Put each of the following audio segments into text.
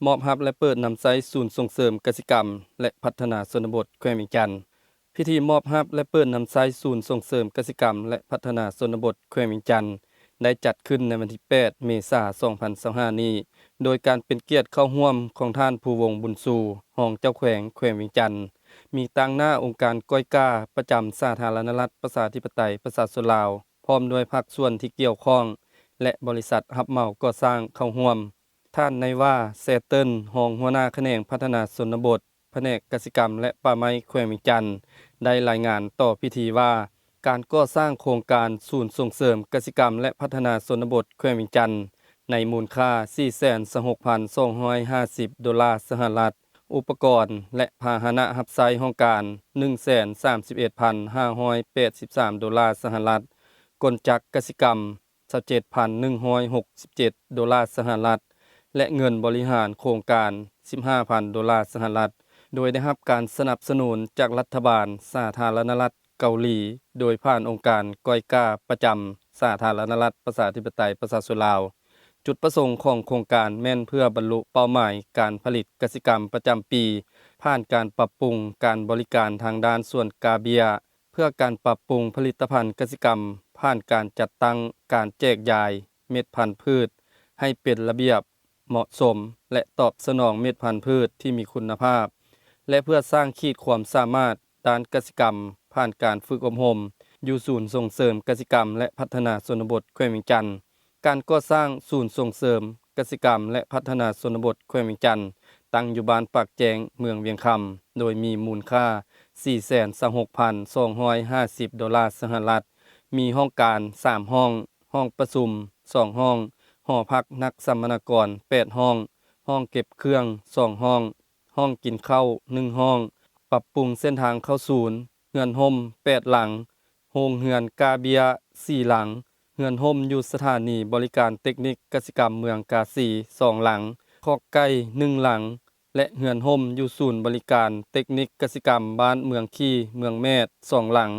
มอบรับและเปิดนำไซต์ศูนย์ส่งเสริมกสิกรรมและพัฒนาชนบทแขวงเวียงจันทน์พิธีมอบรับและเปิดนำไซต์ศูนย์ส่งเสริมกสิกรรมและพัฒนาชนบทแขวงเวียงจันทน์ได้จัดขึ้นในวันที่ 8 เมษายน 2025 นี้โดยการเป็นเกียรติเข้าร่วมของท่านผู้วงบุญสู่รองเจ้าแขวงเวียงจันทน์มีตั้งหน้าองค์การก้อยก้าประจำสาธารณรัฐประชาธิปไตยประชาชนลาวพร้อมด้วยภาคส่วนที่เกี่ยวข้องและบริษัทรับเหมาก่อสร้างเข้าร่วมท่านในว่าเซเติลรองหัวหน้าแขนงพัฒนาชนบทแผนกกสิกรรมและป่าไม้แขวงเวียงจันทน์ได้รายงานต่อพิธีว่าการก่อสร้างโครงการศูนย์ส่งเสริมกสิกรรมและพัฒนาชนบทแขวงเวียงจันทน์ในมูลค่า 426,250 ดอลลาร์สหรัฐอุปกรณ์และพาหนะรับใช้ห้องการ 131,583 ดอลลาร์สหรัฐกลจักรกสิกรรม 27,167 ดอลลาร์สหรัฐและเงินบริหารโครงการ 15,000 ดอลลาร์สหรัฐโดยได้รับการสนับสนุนจากรัฐบาลสาธารณรัฐเกาหลีโดยผ่านองค์การก้อยก้าประจำสาธารณรัฐประชาธิปไตยประชาชนลาวจุดประสงค์ของโครงการแม่นเพื่อบรรลุเป้าหมายการผลิตกสิกรรมประจำปีผ่านการปรับปรุงการบริการทางด้านส่วนกาเบียเพื่อการปรับปรุงผลิตภัณฑ์กสิกรรมผ่านการจัดตั้งการแจกจ่ายเม็ดพันธุ์พืชให้เป็นระเบียบเหมาะสมและตอบสนองเม็ดพันธุ์พืชที่มีคุณภาพและเพื่อสร้างขีดความสามารถด้านกสิกรรมผ่านการฝึกอบรมอยู่ศูนย์ส่งเสริมกสิกรรมและพัฒนาชนบทแขวงเวียงจันทน์การก่อสร้างศูนย์ส่งเสริมกสิกรรมและพัฒนาชนบทแขวงเวียงจันทน์ตั้งอยู่บ้านปากแจงเมืองเวียงคำโดยมีมูลค่า 426,250 ดอลลาร์สหรัฐมีห้องการ3ห้องห้องประชุม2ห้องหอพักนักสัมมนากร8ห้องห้องเก็บเครื่อง2ห้องห้องกินข้าว1ห้องปรับปรุงเส้นทางเข้าศูนย์เรือนห่ม8หลังโรงเรือนกาเบีย4หลังเรือนห่มอยู่สถานีบริการเทคนิคกสิกรรมเมืองกาสี2หลังคอกไก่1หลังและเรือนห่มอยู่ศูนย์บริการเทคนิคกสิกรรมบ้านเมืองขี้เมืองแม่ด2หลัง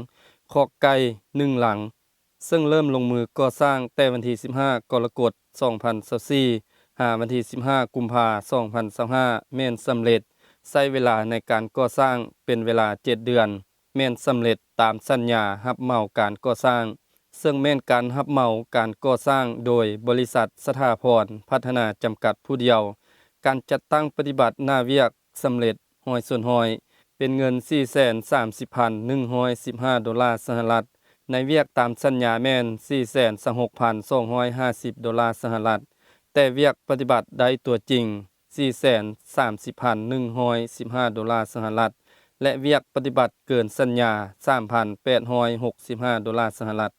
คอกไก่1หลังซึ่งเริ่มลงมือก่อสร้างแต่วันที่15 กรกฎาคม 2024หาวันที่15 กุมภาพันธ์ 2025แม่นสำเร็จใช้เวลาในการก่อสร้างเป็นเวลา7เดือนแม่นสำเร็จตามสัญญารับเหมาการก่อสร้างซึ่งแม่นการรับเหมาการก่อสร้างโดยบริษัทสถาพรพัฒนาจำกัดผู้เดียวการจัดตั้งปฏิบัติหน้าเวียกสำเร็จร้อยส่วนร้อยเป็นเงิน 430,115 ดอลลาร์สหรัฐในเวียกตามสัญญาแม่น 426,250 ดอลลาร์สหรัฐแต่เวียกปฏิบัติได้ตัวจริง 430,115 ดอลลาร์สหรัฐและเวียกปฏิบัติเกินสัญญา 3,865 ดอลลาร์สหรัฐ